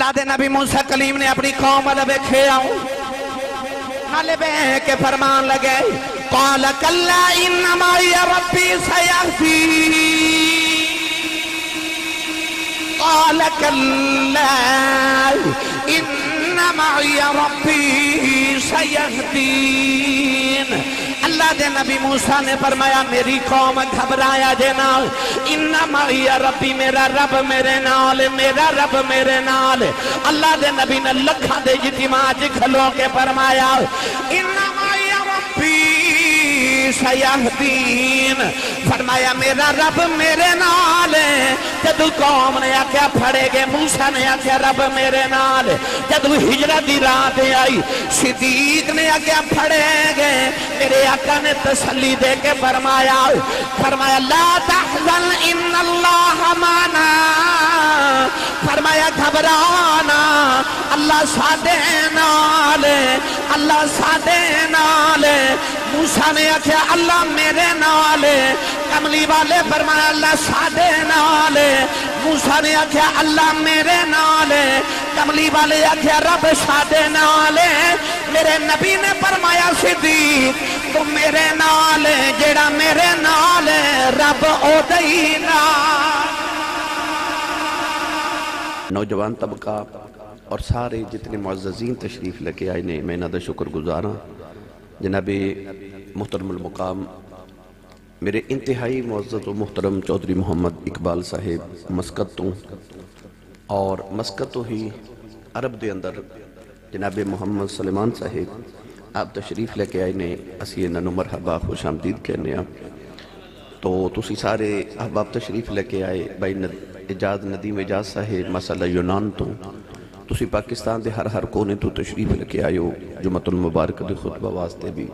اللہ دے نبی موسیٰ کلیم نے اپنی قوم والے بیکھے آؤں نالے بے کے فرمان لگے قال کلا انما یا ربی سیہدین قال کلا انما یا ربی سیہدین اللہ دے نبی موسیٰ نے فرمایا میری قوم گھبرایا جنا انما یا ربی میرا رب میرے نال میرا رب میرے نال اللہ دے نبی نے لکھا دے اجتماع کھلو کے فرمایا انما یا ربی سیہدین فرمایا میرا رب میرے نال جدو قوم نے آکیا پھڑے گے موسیٰ نے آکیا رب میرے نال جدو ہجرت دی رات آئی صدیق نے آکیا پھڑے گے میرے آقا نے تسلی دے کے فرمایا لا تحزن ان اللہ معنا فرمایا گھبرانا اللہ سادے نالے اللہ سادے نالے موسیٰ نے آکیا اللہ میرے نالے کملی والے فرمایا اللہ سادے نالے موسیٰ نے آکیا اللہ میرے نالے کملی والے آکیا رب سادے نالے میرے نبی نے فرمایا صدیق تو میرے نالے جیڑا میرے نالے رب او دینا نوجوان طبقہ اور سارے جتنے معززین تشریف لے آئے نے میں انہاں دا شکر گزاراں جناب محترم المقام میرے انتہائی معزز و محترم چودھری محمد اقبال صاحب مسقط تو اور مسقط تو ہی عرب دے اندر جناب محمد سلیمان صاحب آپ تشریف لے کے آئے نے اسی انہوں مرحبا خوش آمدید کہنے ہیں تو تسی سارے احباب تشریف لے کے آئے بھائی اجاز ندیم اجاز صاحب مسئلہ یونان تو تسی پاکستان دے ہر کونے تو تشریف لے کے آئے ہو جمعۃ المبارک دے خطبہ واسطے بھی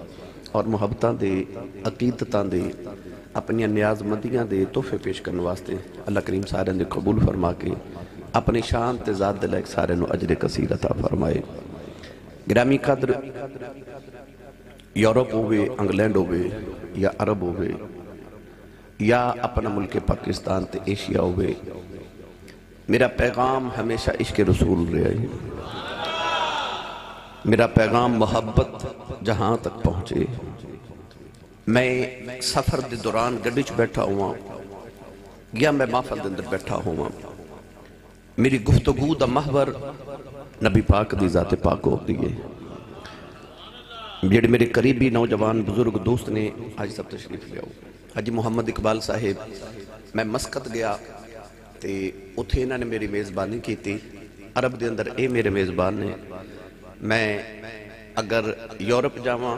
اور محبتاں دے عقیدتاں دے اپنی نیاز مندیاں دے تحفے پیش کرنے واسطے اللہ کریم سارے نے قبول فرما کے اپنی شان تے ذات دے لائق سارے نو اجر کثیر عطا فرمائے گرامی قدر یورپ ہوئے انگلینڈ ہوئے یا عرب ہوئے یا اپنا ملک پاکستان تے ایشیا ہوئے میرا پیغام ہمیشہ عشق رسول رہے ہیں میرا پیغام محبت جہاں تک پہنچے میں سفر دے دوران گڈیچ بیٹھا ہوا یا میں محفل دے اندر بیٹھا ہوا میری گفتگو دا محور نبی پاک دی ذات پاک ہوتی ہے جڑے میرے قریبی نوجوان بزرگ دوست نے آج سب تشریف لے آؤ حاجی محمد اقبال صاحب میں مسقط گیا تے اتھے انہوں نے میری میزبانی کی تھی عرب دے اندر اے میرے میزبان نے میں اگر یورپ جاواں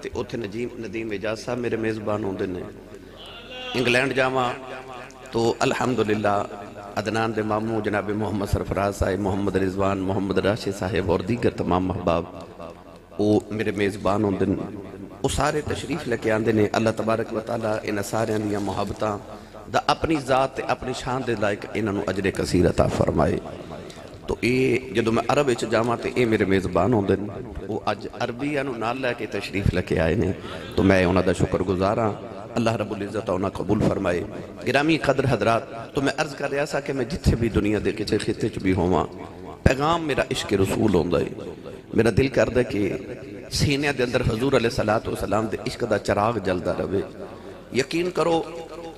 تے اتھے ندیم اجاز صاحب میرے میزبان ہوندے نے انگلینڈ جاواں تو الحمدللہ عدنان دے ماموں جناب محمد سرفراز صاحب محمد رضوان محمد راشد صاحب اور دیگر تمام محباب وہ میرے میزبان ہوندے نے وہ سارے تشریف لے کے آندے نے اللہ تبارک و تعالیٰ انہاں سارے اندیاں محبتاں دا اپنی ذات تے اپنی شان دے لائق انہاں اجر کثیر عطا فرمائے تو اے جدو میں عرب وچ جاواں تے اے میرے میزبان ہوندے نے وہ اج عربی انہوں نال لے کے تشریف لے کے آئے نے تو میں انہاں دا شکر گزاراں اللہ رب العزت انہاں قبول فرمائے گرامی قدر حضرات تو میں عرض کر رہا سا کہ میں جتھے بھی دنیا دے کسے خطے چ بھی ہواں پیغام میرا عشق رسول ہوندا ہے میرا دل کردا کہ سینے دے اندر حضور علیہ السلام دے عشق دا چراغ جلدا رہے یقین کرو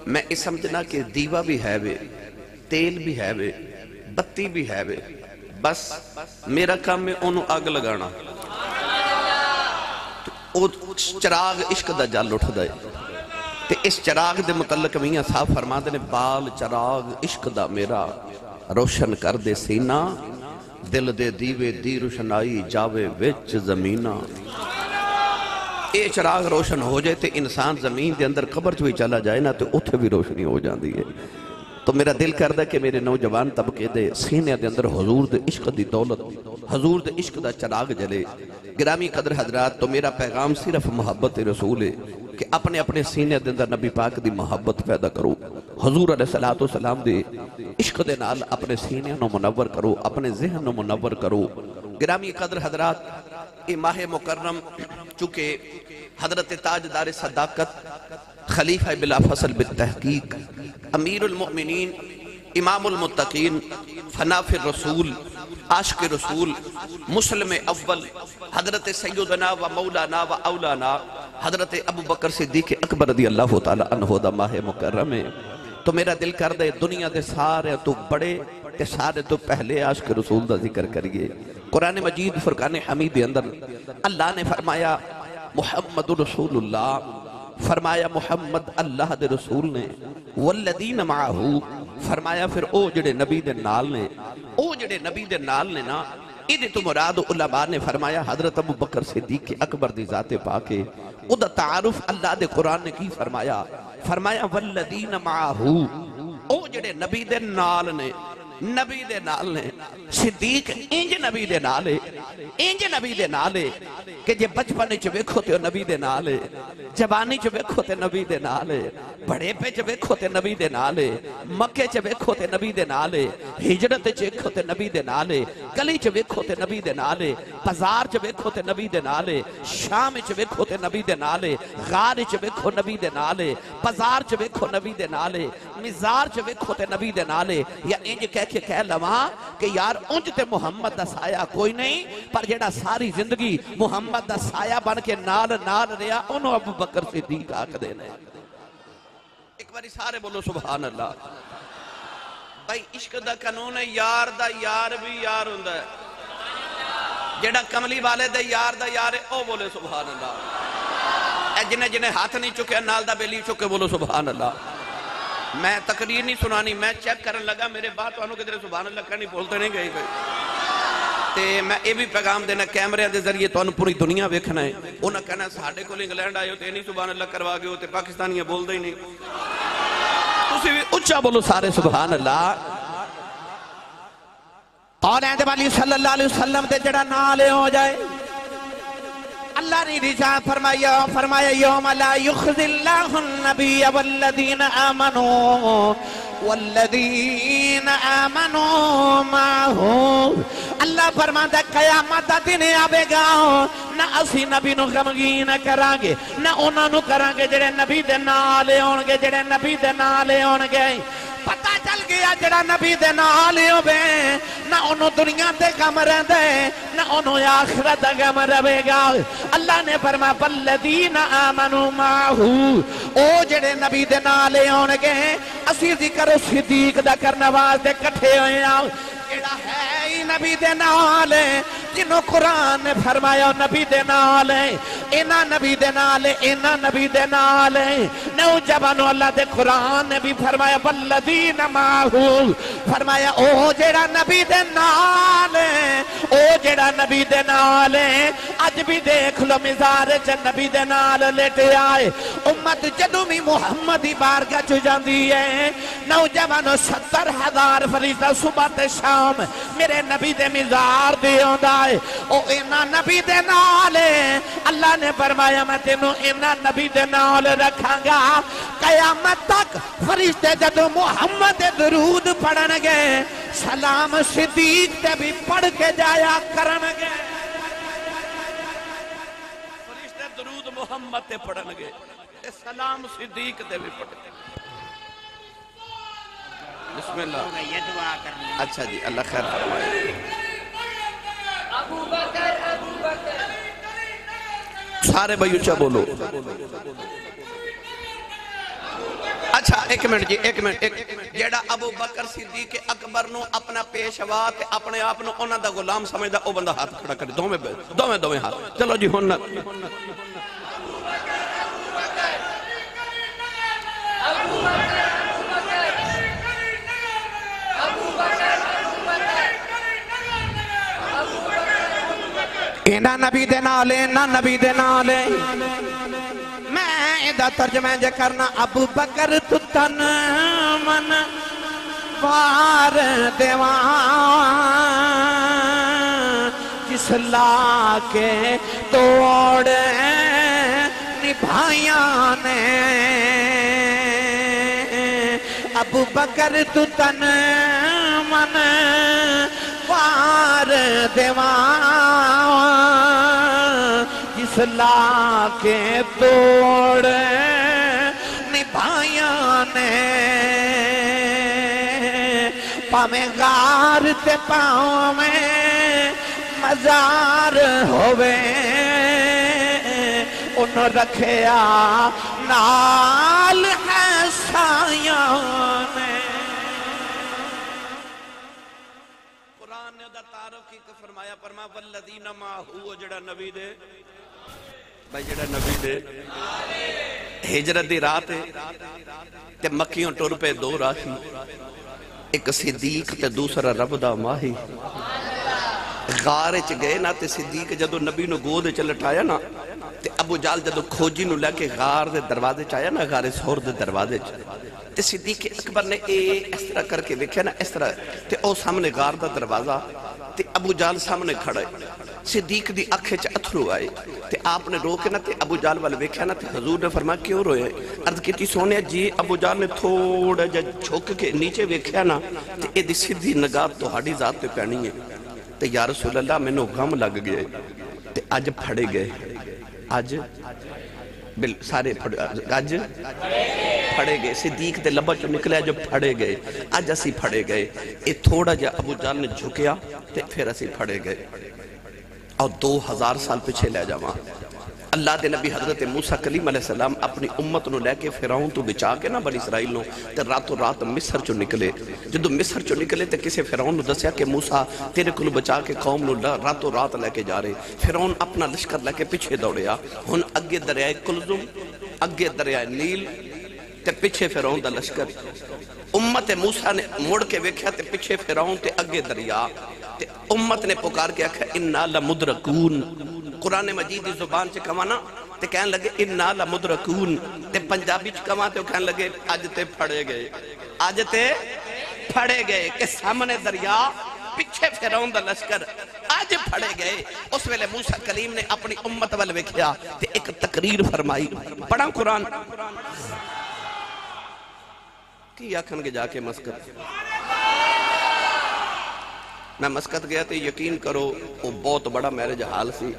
میں اس سمجھنا کہ دیوا بھی ہے وے تیل بھی ہے وے بتی بھی ہے وے بس میرا کام میں انہوں آگ لگانا تو چراغ عشق دا جل اٹھ دائے تے اس چراغ دے متعلق میاں صاحب فرما دے نے بال چراغ عشق دا میرا روشن کر دے سینہ دل دے دیوے دی روشنائی جاوے وچ زمینہ اے چراغ روشن ہو جائے تے انسان زمین دے اندر قبر چوئی چلا جائے نا تے اتھے بھی روشنی ہو جاندی ہے تو میرا دل کردہ کہ میرے نوجوان طبقے دے سینے دے اندر حضور دے عشق دی دولت حضور دے عشق دا چراغ جلے گرامی قدر حضرات تو میرا پیغام صرف محبت رسول ہے کہ اپنے اپنے سینے دے اندر نبی پاک دی محبت پیدا کرو حضور علیہ السلام دے عشق دے نال اپنے سینے نو منور کرو اپنے ذہن نو منور کرو گرامی قدر حضرات اے ماہ مکرم چونکہ حضرت تاجدار صداقت خلیفہ بلا فصل بالتحقیق امیر المؤمنین امام المتقین، فناف الرسول، عاشق رسول، مسلم اول، حضرت سیدنا و مولانا و اولانا حضرت ابو بکر صدیق اکبر رضی اللہ تعالیٰ عنہ دا ماہ مکرم ہے. تو میرا دل کر دے دنیا دے سارے تو بڑے تے سارے تو پہلے عاشق رسول دا ذکر کریے. قرآن مجید فرقان حمید دے اندر اللہ نے فرمایا محمد رسول اللہ، فرمایا محمد اللہ دے رسول نے، والذین معاہو فرمایا پھر او جڑے نبی دے نال نے، او جڑے نبی دے نال نے نا، ایدے تو مراد علماء نے فرمایا حضرت ابو بکر صدیق اکبر دی ذات پاکے. او دا تعارف اللہ دے قرآن نے کی فرمایا، فرمایا والذین معاہو، او جڑے نبی دے نال نے، نبی دے نال نے. صدیق انج نبی دے نالے، انج نبی دے نالے کہ جے بچپنے چ ویکھو تے نبی دے نالے، جوانی چ ویکھو تے نبی دے نالے، بڑے پہ چ ویکھو تے نبی دے نالے، مکے چ ویکھو تے نبی دے نالے، ہجرت چ ویکھو تے نبی دے نالے، گلی چ ویکھو تے نبی دے نالے، بازار چ ویکھو تے نبی دے نالے، شام چ ویکھو تے نبی دے نالے، غار چ ویکھو نبی دے نالے، بازار چ ویکھو نبی دے نالے، مزار چ ویکھو تے نبی دے نالے. یا انج کہہ لواں کہ یار انج تے محمد دا سایہ کوئی نہیں، پر جڑا ساری زندگی محمد دا سایہ بن کے نال رہا انہوں ابو بکر صدیق آکھ دینے. ایک باری سارے بولو سبحان اللہ. بھائی عشق دا قانون ہے، یار دا یار بھی یار ہوندہ ہے. جڑا کملی والے دے یار دا یار ہے او بولے سبحان اللہ. اے جنہیں ہاتھ نہیں چکے نال دا بیلی چکے بولو سبحان اللہ. میں تقریر نہیں سنانی، میں چیک کرن لگا میرے بات وانوں کے درے سبحان اللہ کرنی بولتے نہیں گئی گئی. تے میں اے بھی پیغام دینا کیمرے دے ذریعے تو انہوں پوری دنیا ویکھنا ہے. انہوں کہنا ساڑھے کو انگلینڈ آئے ہو تے نہیں سبحان اللہ کروا گئے ہو تے پاکستانیاں بول دے ہی نہیں. تسی بھی اچھا بولو سارے سبحان اللہ. اور اہد والی صلی اللہ علیہ وسلم دے جڑا نالے ہو جائے اللہ نے رجاء فرمایا یوم لا یخزی اللہ النبی والذین آمنوا معہو. اللہ فرماتا ہے قیامت دا دن آوے گا نہ اسی نبی نو غمگین کرانگے نہ انہوں نو کرانگے جڑے نبی دے نالے ہونگے، جڑے نبی دے نالے ہونگے. پتہ چل گیا جڑا نبی دے نالے ہوئے نہ انہوں دنیا دے غم رہ دے نہ انہوں آخرت غم رہے گا. اللہ نے فرمایا والذین آمنوا معہو، او جڑے نبی دے نالے ہونگے اسی ذکر صدیق دا کرنا واسطے کٹھے ہوئے آؤ. جڑا ہے ہی نبی دے نالے جنہوں قرآن نے فرمایا نبی دے نالے، اینا نبی دے نالے، اینا نبی دے نالے. نوجوانوں اللہ دے قرآن نے بھی فرمایا والذین معہو، فرمایا او جڑا نبی دے نالے، او جڑا نبی دے نالے. اج بھی دیکھ لو مزار چ نبی دے نال لیٹے آئے. امت جدوں بھی محمد دی بارگاہ چ جاندی ہے نوجوانوں 70,000 فرشتہ صبح تے شام میرے نبی دے مزار دے ہوندا ہے. او اینا نبی دے نالے اللہ نے فرمایا میں تینوں اینا نبی دے نال رکھاں گا قیامت تک. فرشتے جدوں محمد درود پڑھن گے سلام صدیق تے بھی پڑھ کے جایا کرن گے. فرشتے درود محمد تے پڑھن گے سلام صدیق تے بھی پڑھن گے. بسم اللہ. اچھا جی اللہ خیر فرمائے. ابو بکر سارے بھائی اچھا بولو. اچھا ایک منٹ جی ایک منٹ. جیڑا ابو بکر صدیق اکبر نو اپنا پیشوا تے اپنے آپ نو انہاں دا غلام سمجھدا او بندہ ہاتھ کھڑا کرے. دوویں ہاتھ. چلو جی ہن اینا نبی دے نالے، اینا نبی دے نالے. میں ایدہ ترجمہ جے کرنا ابو بکر تو تن من وار دیوان جس لا کے توڑ نبھائیاں نے. ابو بکر تو تن من وار دیوان جس لا کے توڑ نبھائیاں نے. پامیں غار تے پاؤں میں مزار ہووے انہوں رکھیا نال ہے سایاں میں قرآن نے دا تعارف کی فرمایا والذین معہو جڑا نبی دے بھائی جڑا نبی دے ہجرت دی رات تے مکیوں ٹر پہ دو راہی ایک صدیق تے دوسرا رب دا ماہی غار چ گئے نا تے صدیق جدو نبی نو گود چ لٹایا نا تے ابو جال جدو کھوجی نو لے کے غار دے دروازے چ آیا نا غار سور دے دروازے چ تے صدیق اکبر نے اس طرح کر کے ویکھیا نا اس طرح تے او سامنے غار دا دروازہ تے ابو جال سامنے کھڑا ہے صدیق دی اکھے چ اتھرو آئے تے آپ نے روکے نا تے ابو جال والے ویکھیا نا تے حضور نے فرمایا کیوں روئے عرض کیتی سونے جی ابو جال نے تھوڑا جا جھک کے نیچے ویکھیا نا تے اے دی سیدھی نگاہ تہاڈی ذات تے پینی ہے تے یا رسول اللہ میں نو غم لگ گئے تے اج پھڑے گئے اج سارے اج پھڑے گئے صدیق دے لبا چو نکلے جو پھڑے گئے اج اسی پھڑے گئے اے تھوڑا جا ابو جال نے جھکیا تے پھر اسی پھڑے گئے اور 2000 سال پچھے لے جاواں اللہ دے نبی حضرت موسیٰ کلیم علیہ السلام اپنی امت نو لے کے فیرعون تو بچا کے نا بنی اسرائیل نو تے راتوں رات مصر چو نکلے جدو مصر چو نکلے تے کسے فیرعون نو دسیا کہ موسیٰ تیرے کلو بچا کے قوم نو راتوں رات لے کے جا رہے فیرعون اپنا لشکر لے کے پچھے دوڑیا ہن اگے دریائے کلزم اگے دریائے نیل تے پچھے فیرعون دا لشکر امت موسیٰ نے مڑ کے ویکھیا تے پچھے فیرعون تے اگے دریا تے امت نے پکار کے آکھا اِنَّا لَمُدْرَكُونَ قرآن مجید دی زبان سے کمانا تے کہنے لگے اِنَّا لَمُدْرَكُونَ تے پنجابی چ کما تے کہنے لگے آج تے پھڑے گئے آج تے پھڑے گئے کہ سامنے دریا پچھے فیرعون دا لشکر آج پھڑے گئے اس ویلے موسیٰ کلیم نے اپنی امت والے ویکھیا تے ایک تقریر فرمائی پڑھا قرآن کی آکھن کے جا کے مسکت میں مسکت گیا تے یقین کرو وہ بہت بڑا میرج حال سی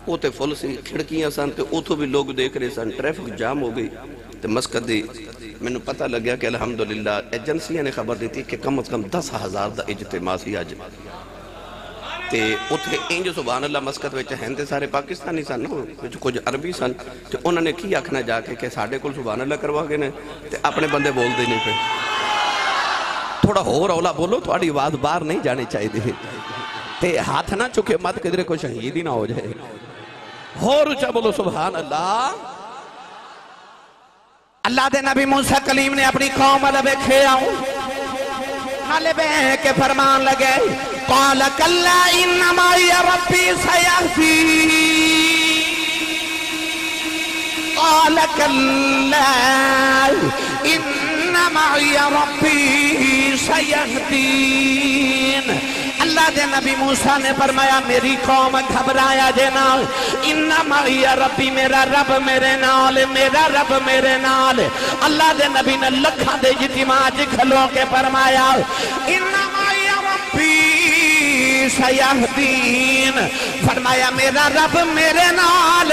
وہ تے فل سی کھڑکیاں سن تے اوتھوں بھی لوگ دیکھ رہے سن ٹریفک جام ہو گئی تے مسکت دی میں نے پتہ لگیا کہ الحمدللہ ایجنسیاں نے خبر دیتی کہ کم از کم 10,000 دا اجتماع سی آج تے اتھے انج سبحان اللہ مسکت وچ ہیں تے سارے پاکستانی سن وچ کچھ عربی سن تے انہوں نے کی آکھنا جا کے کہ ساڈے کول سبحان اللہ کروا کے نے تے اپنے بندے بول دے نہیں پہ تھوڑا ہو رولا بولو تھوڑی آواز باہر نہیں جانی چاہیے تے ہاتھ نہ چکے مت کدھر کوئی شہید ہی نہ ہو جائے ہو رچا بولو سبحان اللہ اللہ دے نبی موسیٰ کلیم نے اپنی قوم علیہ بیکھے آؤں حالے بے کے فرمان لگے قال کلا انما یا ربی سیہدین قال کلا انما یا ربی سیہدین اللہ دے نبی موسیٰ نے فرمایا میری قوم گھبرایا جنا انما یا ربی میرا رب میرے نال میرا رب میرے نال اللہ دے نبی نے لکھا دے اجتماع کھلو کے فرمایا انما یا ربی سیہدین فرمایا میرا رب میرے نال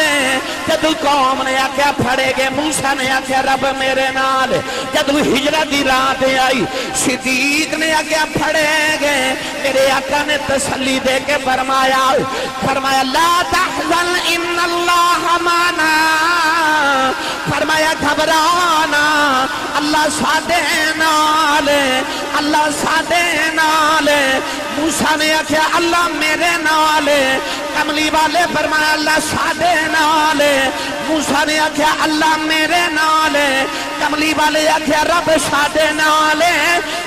جدو قوم نے آکھیا پھڑے گے موسیٰ نے آکھیا رب میرے نال جدو ہجرت دی رات آئی صدیق نے آکھیا پھڑے گے میرے آقا نے تسلی دے کے فرمایا لا تحزن ان اللہ معنا فرمایا گھبرانا اللہ سادے نال اللہ سادے نال موسیٰ نے آکھیا اللہ میرے نال کملی والے فرمایا اللہ سادے نال موسیٰ نے آکھیا اللہ میرے نال کملی والے آکھیا رب سادے نال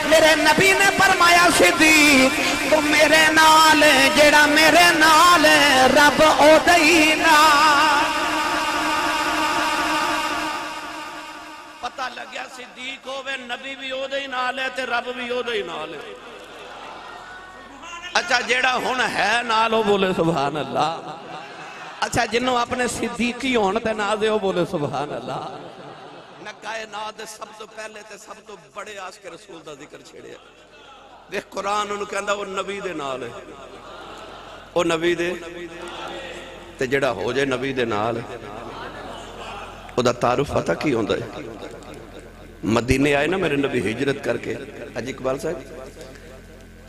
میرے نبی نے فرمایا صدیق تو میرے نال جیڑا میرے نال رب او دئی نال پتہ لگیا صدیق ہوئے نبی بھی او دئی نال ہے تے رب بھی او دئی نال ہے اچھا جیڑا ہون ہے نالو بولے سبحان اللہ اچھا جنہوں اپنے صدیقی ہون تے نازے ہو بولے سبحان اللہ نہ کائنات دے سب تو پہلے تے سب تو بڑے عاشق رسول دا ذکر چھیڑے دیکھ قرآن انہوں کہندا وہ نبی دے نال ہے وہ نبی دے تے جڑا ہو جائے نبی دے نال وہ دا تعارف پتہ کی ہوندہ ہے مدینے آئے نا میرے نبی ہجرت کر کے حج اقبال صاحب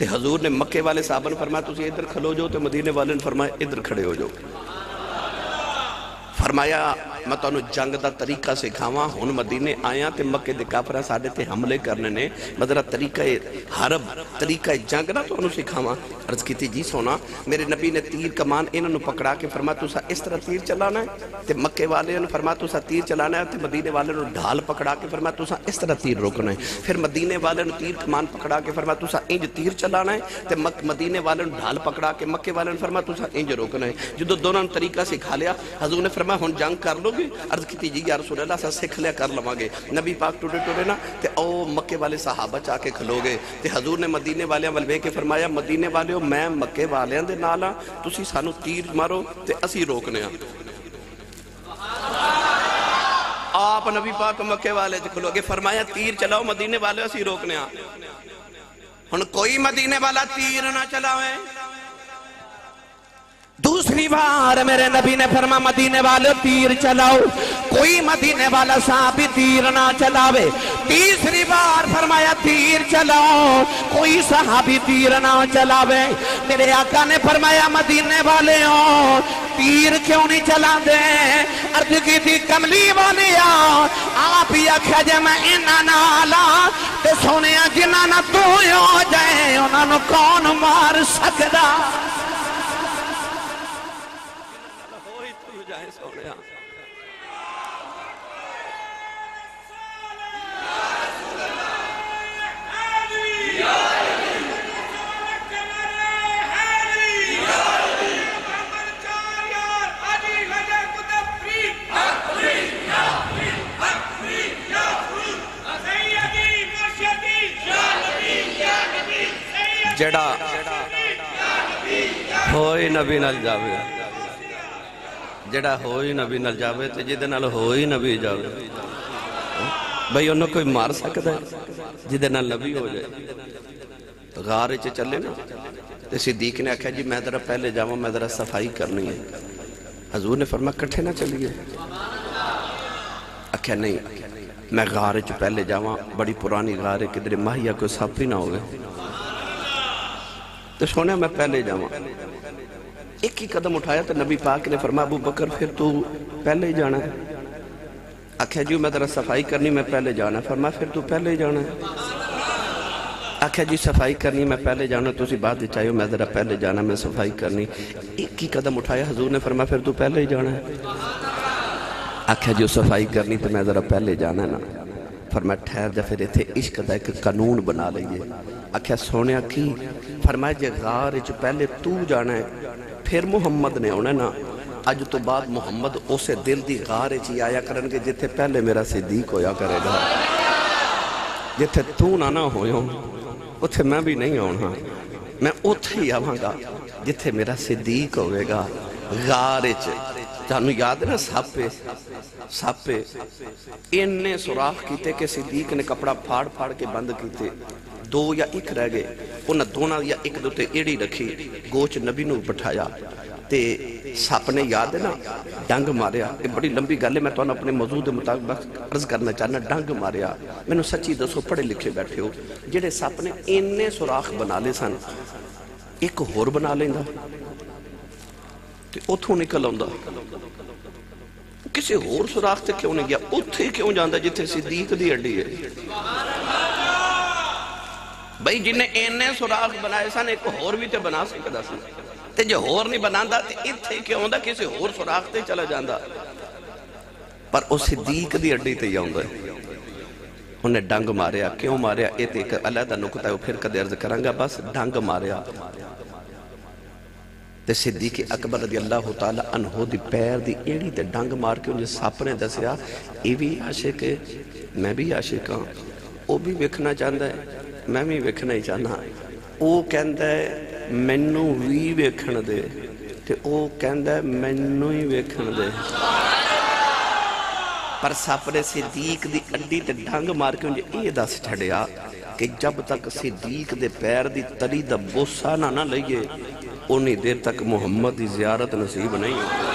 تے حضور نے مکے والے صحابہ نے فرمایا تسی ادھر کھلو جو، تے مدینے والے نے فرمایا ادھر کھڑے ہو جو۔ فرمایا میں تو جنگ دا طریقہ سکھاواں، ہن مدینے آیا تے مکے دے کافراں ساڈے تے حملے کرنے نے، مدرہ طریقہ حرب طریقہ جنگ نہ تو انہوں سکھاواں۔ عرض کیتی جی سونا، میرے نبی نے تیر کمان انہوں پکڑا کے فرمایا تسا اس طرح تیر چلانا ہے، تے مکے والے نے فرمایا تسا تیر چلانا ہے، تے مدینے والے نے ڈھال پکڑا کے فرمایا تسا اس طرح تیر روکنا ہے۔ پھر مدینے والے نے تیر کمان پکڑا کے فرمایا تسا انج تیر چلانا ہے، تے مدینے والے نے ڈھال پکڑا کے مکے والے نے فرمایا تسا انج روکنا ہے۔ جدو دونوں طریقہ سکھا لیا، حضور نے فرمایا ہن جنگ کر لو گے؟ عرض کی جی یا رسول اللہ سکھ لیا کر لواں گے۔ نبی پاک ٹوٹے ٹوٹے نا تے او مکے والے صحابہ چاہ کے کھلو گے، تے حضور نے مدینے والے ولوے کے فرمایا مدینے والے میں مکے والے دے نال ہاں، تسی سانو تیر مارو تے اسی روکنے ہاں۔ آپ نبی پاک مکے والے تے کھلو گے، فرمایا تیر چلاؤ مدینے والے اسی روکنے ہاں۔ ہن کوئی مدینے والا تیر نہ چلاوے۔ دوسری بار میرے نبی نے فرمایا مدینے والے تیر چلاؤ، کوئی مدینے والا صحابی تیر نہ چلاوے۔ تیسری بار فرمایا تیر چلاؤ، کوئی صحابی تیر نہ چلاوے۔ میرے آقا نے فرمایا مدینے والے ہوں تیر کیوں نہیں چلا دے؟ عرض کی تھی کملی والیا آپ ہی آکھا جے میں انہاں نالا تے سونیا جنہاں نہ تو ہو جائے انہاں نو کون مار سکدا؟ جڑا ہوئی نبی نال جاوے، جڑا ہوئی نبی نال جاوے تے جدے نال ہوئی نبی جاوے، بھئی انہوں کوئی مار سکتا ہے جدے نال نبی ہو جائے۔ غار چے چلے نا تے صدیق نے آکھا جی میں ذرا پہلے جاواں، میں ذرا صفائی کرنی ہے۔ حضور نے فرمایا کٹھے نہ چلیے، آکھا نہیں میں غار چے پہلے جاواں، بڑی پرانی غار ہے، کدھر ماہیہ کوئی سپ ہی نہ ہوگے تو سونے میں پہلے جاواں۔ ایک ہی قدم اٹھایا تو نبی پاک نے فرمایا ابو بکر پھر تو پہلے ہی جانا ہے۔ آکھا جی میں ذرا صفائی کرنی میں پہلے جانا ہے۔ فرمایا پھر تو پہلے ہی جانا ہے۔ آکھا جی صفائی کرنی میں پہلے جانا، تو اسی بات چاہیے میں ذرا پہلے جانا، میں صفائی کرنی۔ ایک ہی قدم اٹھایا، حضور نے فرمایا پھر تو پہلے ہی جانا ہے۔ آکھا جی صفائی کرنی تو میں ذرا پہلے جانا ہے نا۔ فرمایا ٹھہر جا، پھر ایتھے عشق دا ایک قانون بنا لئیے۔ آکھا سونے کی؟ فرمایا جے غار جو پہلے تو جانا ہے پھر محمد نے ہونا نا، آج تو بعد محمد اسے دل دی غار چی آیا کرنگے جتھے پہلے میرا صدیق ہویا کرے گا، جتھے تو نہ ہویا اتھے میں بھی نہیں ہونا، میں اتھے ہی آواں گا جتھے میرا صدیق ہوئے گا۔ غار چ جانو یاد ہے نا ساپے انہیں سوراخ کیتے کہ صدیق نے کپڑا پھاڑ پھاڑ کے بند کیتے، دو یا ایک رہ گئے، انہیں دونا یا ایک دوتے ایڑی رکھی، گوچ نبی نو بٹھایا تے ساپ نے یاد ہے نا ڈنگ ماریا۔ یہ بڑی لمبی گل ہے، میں تو اپنے موضوع دے مطابق عرض کرنا چاہنا، ڈنگ ماریا۔ میں نے سچی دسو پڑھے لکھے بیٹھے ہو، جڑے ساپ نے انہیں سوراخ بنا لے سن، ایک ہور بنا لیندہ تے اتھوں نکل آؤندہ، کسی ہور سوراخ تے کیوں نہیں گیا، اتھے کیوں جاندہ جتھے صدیق دی اڈی ہے؟ بھئی جنہیں انہیں سوراخ بنائے سن ایک ہور بھی تے بنا سکتا سن، تے جو ہور نہیں بناندہ تے اتھے کیوں ہوندہ کسی ہور سوراخ تے چلا جاندہ، پر اس صدیق دی اڈی تے جاندہ ہے۔ انہیں ڈنگ ماریا، کیوں ماریا؟ ایک ایک علیحدہ نکتہ ہے، پھر کدے عرض کرنگا، بس ڈنگ ماریا تے صدیق اکبر رضی اللہ تعالیٰ عنہ دی پیر دی ایڑی تے ڈنگ مار کے انہیں ساپ نے دسیا یہ بھی عاشق ہے، میں بھی عاشق ہاں، وہ بھی ویکھنا چاہتا ہے، میں بھی ویکھنا ہی چاہنا، وہ کہندا ہے مینوں بھی ویکھن دے تے وہ کہندا ہے مینوں ہی ویکھن دے، پر ساپ نے صدیق دی اڈی تے ڈنگ مار کے انہیں یہ دس چھڑیا کہ جب تک صدیق دے پیر دی تلی دا بوسہ نہ لئیے انہی دیر تک محمد دی زیارت نصیب نہیں ہے۔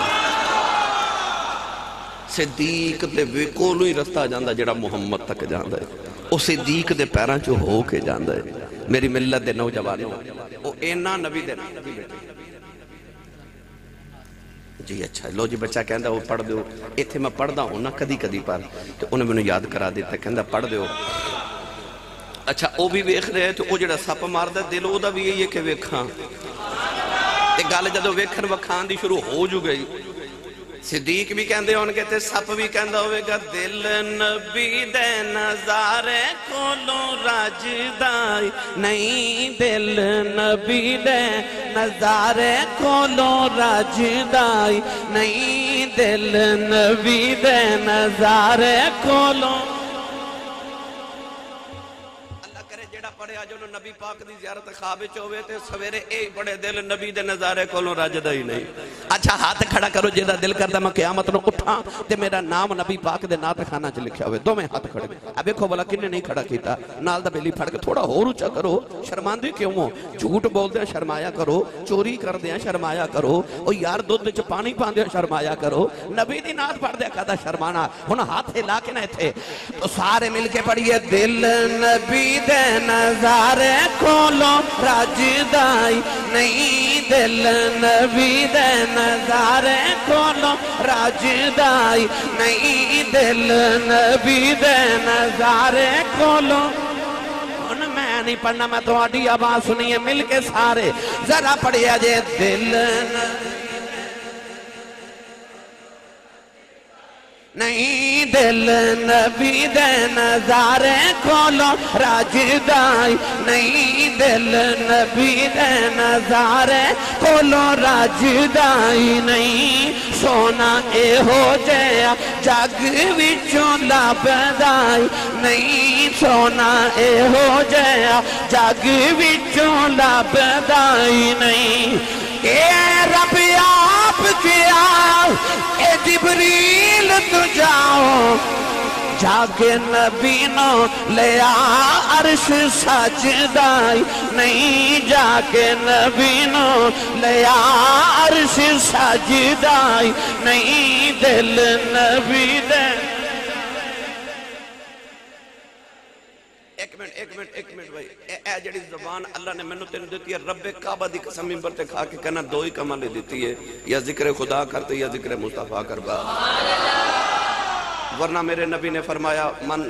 صدیق دے ویکولو ہی رستہ جاندہ جڑا محمد تک جاندہ ہے، وہ صدیق دے پیران چو ہو کے جاندہ ہے۔ میری ملت دے نوجوانوں وہ اینا نبی دے نبی بیٹے جی اچھا لو جی بچہ کہندا وہ پڑھ دیو ایتھے میں پڑھ دا ہوں نا کدی کدی پر تو انہیں میں یاد کرا دیتا کہندا پڑھ دیو اچھا وہ بھی ویکھ رہے تو وہ جڑا سپ مار دا دل وہ دا بھی یہ کہ ویکھاں تے گل جدوں ویکھن وکھان دی شروع ہو جو گئی صدیق بھی کہندے ہون کہتے سپ بھی کہندا ہوئے گا دل نبی دے نظارے کولوں راجدائی نہیں دل نبی دے نظارے کولوں راجدائی نہیں دل نبی دے نظارے کولوں پڑھے آج انہوں نبی پاک دی زیارت خواب چوہے تھے سویرے اے بڑے دل نبی دے نظارے کولوں راجدہ ہی نہیں اچھا ہاتھ کھڑا کرو جیدہ دل کردہ میں قیامت نو اٹھا تے میرا نام نبی پاک دے نات خانہ چ لکھیا ہوئے دو میں ہاتھ کھڑے اب دیکھو بلا کنے نہیں کھڑا کیتا نال دا بیلی پھڑ کے تھوڑا ہو روچا کرو شرماندی کیوں ہو جھوٹ بول دیا شرمایا کرو چوری کر دیا شرمایا کرو او یار دودھ چ پانی پان دیا شرمایا کرو نبی دی نات پڑھ دیا کہتا شرمانا ہن ہاتھ ہلا کے نہ تھے تو سارے مل کے پڑھیے دل نبی دے نظارے کولوں راجدائی نہیں دل نبی دے نظارے کولوں راجدائی نہیں دل نبی دے نظارے کولوں میں نہیں پڑھنا میں تو آڈی آواز سنیے مل کے سارے ذرا پڑھیا جے دل نہیں دل نبی دے نظارے کولوں راجدائی نہیں دل نبی دے نظارے کولوں راجدائی نہیں سونا اے ہو جایا جگ وچوں لبدائی نہیں سونا اے ہو جایا جگ وچوں لبدائی نہیں اے رب آپ کیا اے جبریل تو جاؤ جاگے نبی نو لیا عرش سجدائی نہیں جاگے نبی نو لیا عرش سجدائی نہیں دل نبی دے ایک منٹ بھائی اے جڑی زبان اللہ نے منو تین دیتی ہے رب کعبہ دی قسم ممبر تے کھا کے کہنا دو ہی کمالے دیتی ہے یا ذکر خدا کرتے یا ذکر مصطفیٰ کربا ورنہ میرے نبی نے فرمایا من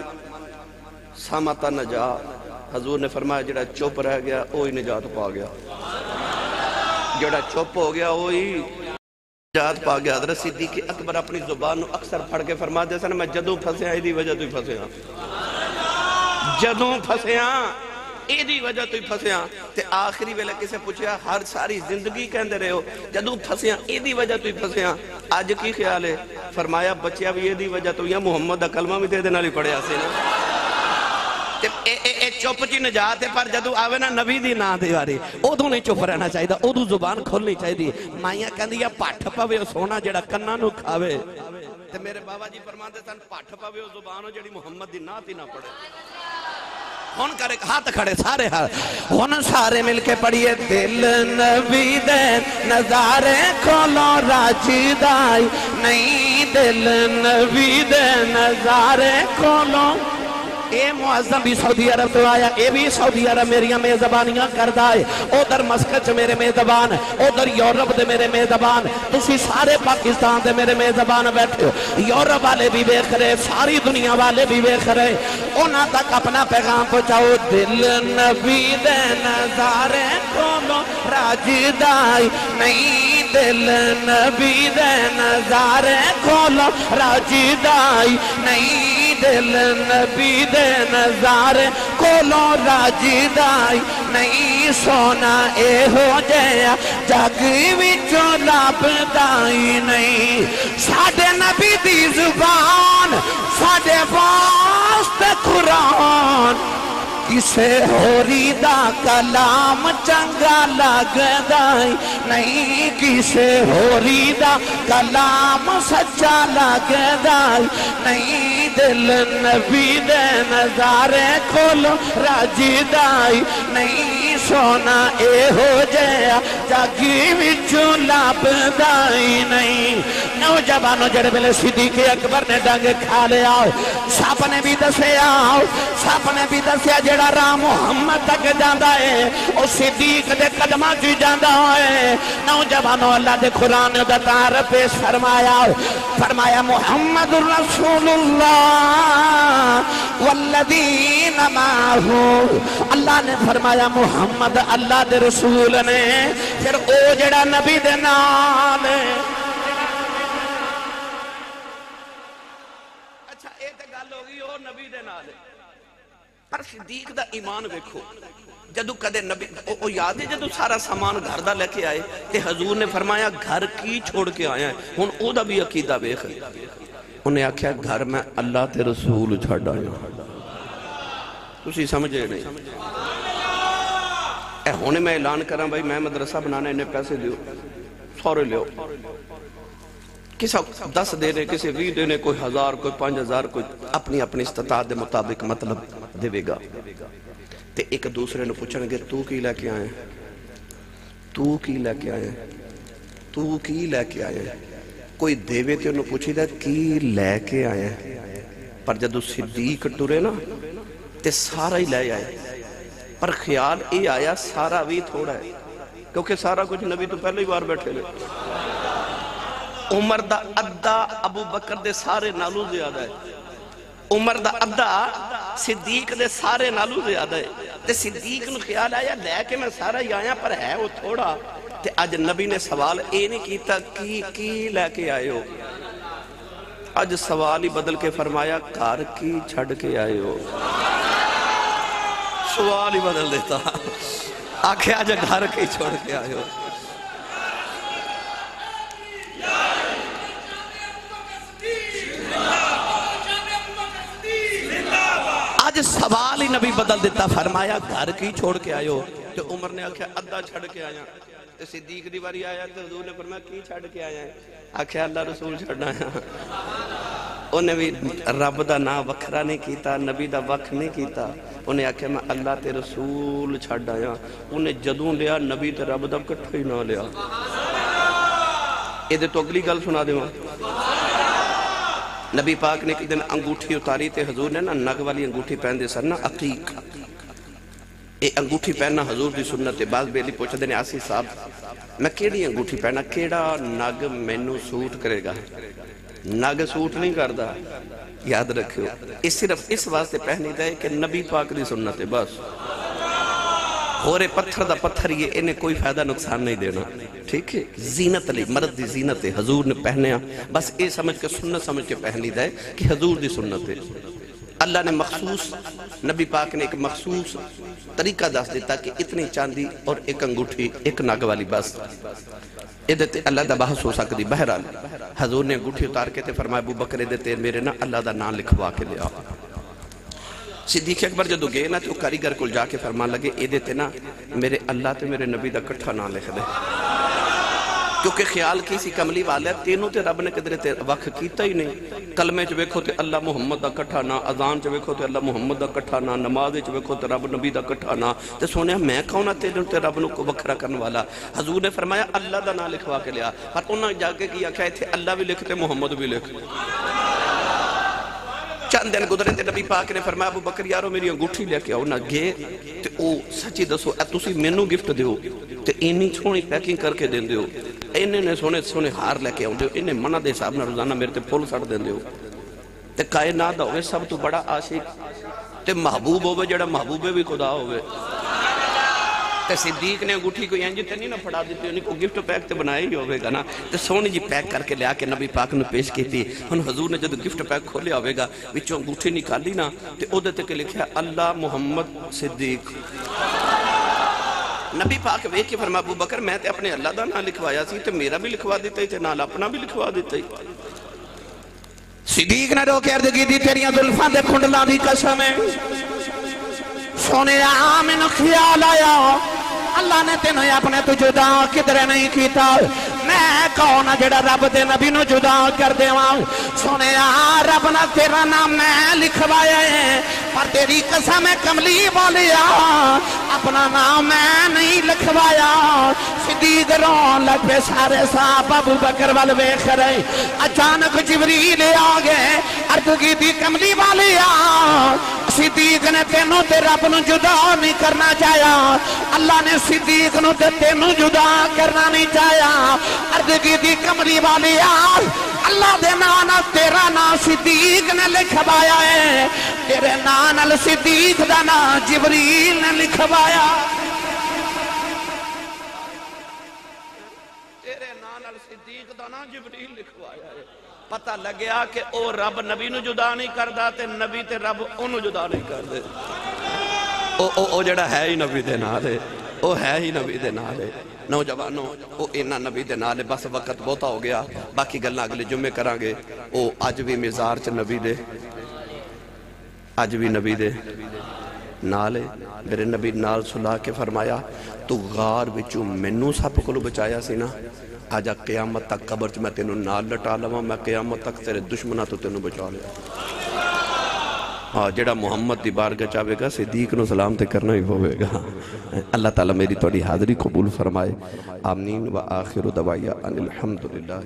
سامتا نجا حضور نے فرمایا جڑا چوپ رہ گیا وہی نجات پا گیا جڑا چوپ ہو گیا وہی نجات پا گیا حضرت صدیق اکبر اپنی زبان اکثر پھڑ کے فرما دے سن میں جدوں پھسیاں ایدی وجہ تو ہی پھسیاں جدوں پھسیاں ایدی وجہ تو ہی پھسیاں تے آخری ویلے کسے پوچھیا ہر ساری زندگی کہندے رہے ہو جدوں پھسیاں ایدی وجہ تو ہی پھسیاں آج کی خیال ہے فرمایا بچیا بھی ایدی وجہ تو یا محمد دا کلمہ بھی دے دینا لی پڑے آسے نا چپ جی نجات ہے پر جدو آوے نا نبی دی نا دیواری ادو نہیں چپ رہنا چاہیے ادو زبان کھولنی چاہیے مائیاں کہندی یا پاٹھ پاوے سونا جڑا کنہ نو کھاوے تے میرے بابا جی فرماندے سن پاٹھ پاوے زبانو جڑی محمد دی نات ہی نہ پڑے ہون کرے ہاتھ کھڑے سارے ہاتھ ہون سارے مل کے پڑھیے دل نبی دے نظارے کھولوں راجدائی نہیں دل نبی دے نظارے کھولوں اے معظم بھی سعودی عرب تو آیا اے بھی سعودی عرب میریاں میزبانیاں کردہ ہے ادھر مسکت میرے میزبان ادھر یورپ دے میرے میزبان تسی سارے پاکستان دے میرے میزبان بیٹھے ہو یورپ والے بھی بیخ رہے ساری دنیا والے بھی بیخ رہے انہاں تک اپنا پیغام پہنچاؤ دل نبی دے نظارے کھولوں راجدائی نہیں دل نبی دے نظارے کھولوں راجدائی نہیں دل نبی دے نظارے کولوں راجدائی نہیں سونا اے ہو جایا جگ وچوں لبدائی نہیں ساڈے نبی دی زبان ساڈے واسطے قرآن کسے ہوری دا کلام چنگا لگدائی نہیں کسے ہوری دا کلام سچا لگدائی نہیں دل نبی دے نظارے کھولوں راجدائی نہیں سونا اے ہو جایا جاگی وچوں لبدائی نہیں نوجوانوں جڑے ویلے صدیق اکبر نے ڈنگ کھا لیا سپ نے بھی دسیا جڑا راہ محمد تک جاندا ہے او صدیق دے قدماں چ جاندا ہے نوجوانوں اللہ دے قرآن دا تعارف پیش فرمایا محمد رسول اللہ والذین معہ اللہ نے فرمایا محمد اللہ دے رسول نے پھر او جڑا نبی دے نال اچھا اے تے گل ہو گئی او نبی دے نال پر صدیق دا ایمان ویکھو جدو کدے نبی او یاد ہے جدو سارا سامان گھر دا لے کے آئے تے حضور نے فرمایا گھر کی چھوڑ کے آیا ہے ہن او دا بھی عقیدہ ویکھ انہیں آکھیا گھر میں اللہ تے رسول چھڑ آیا تسی سمجھے نہیں اے ہونے میں اعلان کراں بھائی میں مدرسہ بنانا انہیں پیسے دیو سورے لیو کسا 10 دینے کسی 20 دینے کوئی 1000 کوئی 5000 کوئی اپنی استطاعت دے مطابق مطلب دے گا تے ایک دوسرے نے پوچھن گے تو کی لے کے آئے تو کی لے کے آئے تو کی لے کے آئے کوئی دیوے تے انہوں پوچھی دا کی لے کے آئے پر جدو صدیق ٹورے نا تے سارا ہی لے آئے پر خیال اے آیا سارا بھی تھوڑا ہے کیونکہ سارا کچھ نبی تو پہلے ہی بار بیٹھے لے عمر دا ادھا ابو بکر دے سارے نالو زیادہ ہے عمر دا ادھا صدیق دے سارے نالو زیادہ ہے تے صدیق نو خیال آیا لے کے میں سارا ہی آیا پر ہے وہ تھوڑا تے آج نبی نے سوال اے نہیں کیتا کی لے کے آئے ہو آج سوال ہی بدل کے فرمایا کار کی چھڑ کے آئے ہو سوال ہی بدل دیتا آکھے آج گھر کی چھوڑ کے آئے ہو آج سوال ہی نبی بدل دیتا فرمایا گھر کی چھوڑ کے آئے ہو تو عمر نے آکھیا ادھا چھڑ کے آیا تو صدیق دیواری آیا تو حضور نے فرمایا کی چھڑ کے آیا ہے آکھیا اللہ رسول چھڑنا آیا انہیں بھی رب دا نا وکھرا نہیں کیتا نبی دا وکھ نہیں کیتا انہیں آکھیا میں اللہ تے رسول چھڑ آیا انہیں جدوں لیا نبی تے رب دا کٹھا ہی نہ لیا یہ دے تو اگلی گل سنا دے وہاں نبی پاک نے ایک دن انگوٹھی اتاری تے حضور نے نا نگ والی انگوٹھی پہن دے سر نا عقیق اے انگوٹھی پہننا حضور دی سنت ہے بعض بیلی پوچھا دینے آسی صاحب میں کیڑی انگوٹھی پہننا کیڑا نگ مینو سوٹ کرے گا نگ سوٹ نہیں کردا یاد رکھو اس صرف اس واسطے پہنی دے کہ نبی پاک دی سنت ہے بس ہورے پتھر دا پتھر یہ انہیں کوئی فائدہ نقصان نہیں دینا ٹھیک ہے زینت علی مرد دی زینت ہے حضور نے پہنے بس اے سمجھ کے سنت سمجھ کے پہنی دے کہ حضور دی سنت ہے اللہ نے مخصوص نبی پاک نے ایک مخصوص طریقہ دس دیتا کہ اتنی چاندی اور ایک انگوٹھی ایک ناگ والی بس ادھتے اللہ دا بحث ہو سکتی بہرحال حضور نے انگوٹھی اتار کے تے فرمایا ابو بکر ادھتے میرے نا اللہ دا نام لکھوا کے لیا صدیق اکبر جدو گئے نا تو کاریگر کل جا کے فرمان لگے ادھتے نا میرے اللہ تے میرے نبی دا کٹھا نام لکھ دے کیونکہ خیال کسی کملی والا ہے تینوں تے رب نے قدرے تے وقت کیتا ہی نہیں کلمے چ ویکھو تے اللہ محمد دا کٹھا نا اذان چ ویکھو تے اللہ محمد دا کٹھا نا نماز چ ویکھو تے رب نبی دا کٹھا نا تے سونیا میں کون تینوں تے رب نو کو وکھرا کرن والا حضور نے فرمایا اللہ دا نام لکھوا کے لیا پر انہاں جا کے کیا کہ ایتھے اللہ بھی لکھتے محمد بھی لکھ چند دن گزرے تے نبی پاک نے فرمایا ابو بکر یارو میری انگوٹھی لے کے آؤ نہ گئے تے او سچی دسو اے تسی مینوں گفٹ دیو تے اینی سونی پیکنگ کر کے دین دیو انہیں نے سونے سونے ہار لے کے آؤں دیو انہیں منع دے صاحب نہ روزانہ میرے تے پھول سڑ دین دیو تے کائنات ہوئے سب تو بڑا عاشق تے محبوب ہوئے جڑا محبوبے بھی خدا ہوئے تے صدیق نے انگوٹھی کو اینجی تے نہیں نہ پھڑا دیتی انہیں کو گفٹ پیک تے بنائے ہی ہوئے گا نا تے سونی جی پیک کر کے لیا کے نبی پاک نے پیش کی تھی ان حضور نے جب گفٹ پیک کھولیا ہوئے گا وچوں انگوٹھی نکالی نا تے او دیتے کے لکھیا اللہ محمد صدیق نبی پاک وے کے فرما ابو بکر میں تے اپنے اللہ دا نام لکھوایا سی تے میرا بھی لکھوا دیتا ہی تے نال اپنا بھی لکھوا دیتا ہی صدیق نے رو کے عرض کی دی تیریاں ظلفاں دے کھنڈلاں دی قسم ہے سونے آمن خیال آیا اللہ نے تینوں اپنے تو جدا کدھر نہیں کیتا میں کون جڑا رب دے نبی نو جدا کر دے سونے رب نہ تیرا نام میں لکھوایا ہے پر تیری قسم ہے کملی والیا اپنا نام میں نہیں لکھوایا صدیق رون لگ پہ سارے صاحب ابو بکر وال ویکھ رہے اچانک جبریل آ گئے عرض کی تھی کملی والیا صدیق نے تینوں تے رب نو جدا نہیں کرنا چاہیا اللہ نے صدیق نو تے تینوں جدا کرنا نہیں چاہیا عرض کی تھی کملی والیا اللہ دے نانا تیرا نا صدیق نے لکھوایا ہے تیرے نانال صدیق دا نا جبریل نے لکھوایا تیرے نانال صدیق دا نا جبریل لکھوایا ہے پتہ لگیا کہ او رب نبی نو جدا نہیں کردہ تے نبی تے رب انو جدا نہیں کردے او جڑا ہے ہی نبی دے نالے او ہے ہی نبی دے نالے نوجوانوں او اینا نبی دے نالے بس وقت بہتا ہو گیا باقی گلنا اگلے جمعے کرانگے او آج بھی مزار چ نبی دے آج بھی نبی دے نالے میرے نبی نال سلا کے فرمایا تو غار بچو منو سب کو بچایا سی نا آجا قیامت تک قبر چ میں تینوں نال لٹا لوا میں قیامت تک تیرے دشمنہ تو تینوں بچا لیا جڑا محمد دی بارگاہ چاہے گا صدیق نو سلام تے کرنا ہی ہوئے گا اللہ تعالیٰ میری توڑی حاضری قبول فرمائے آمین و آخر دعوایا ان الحمدللہ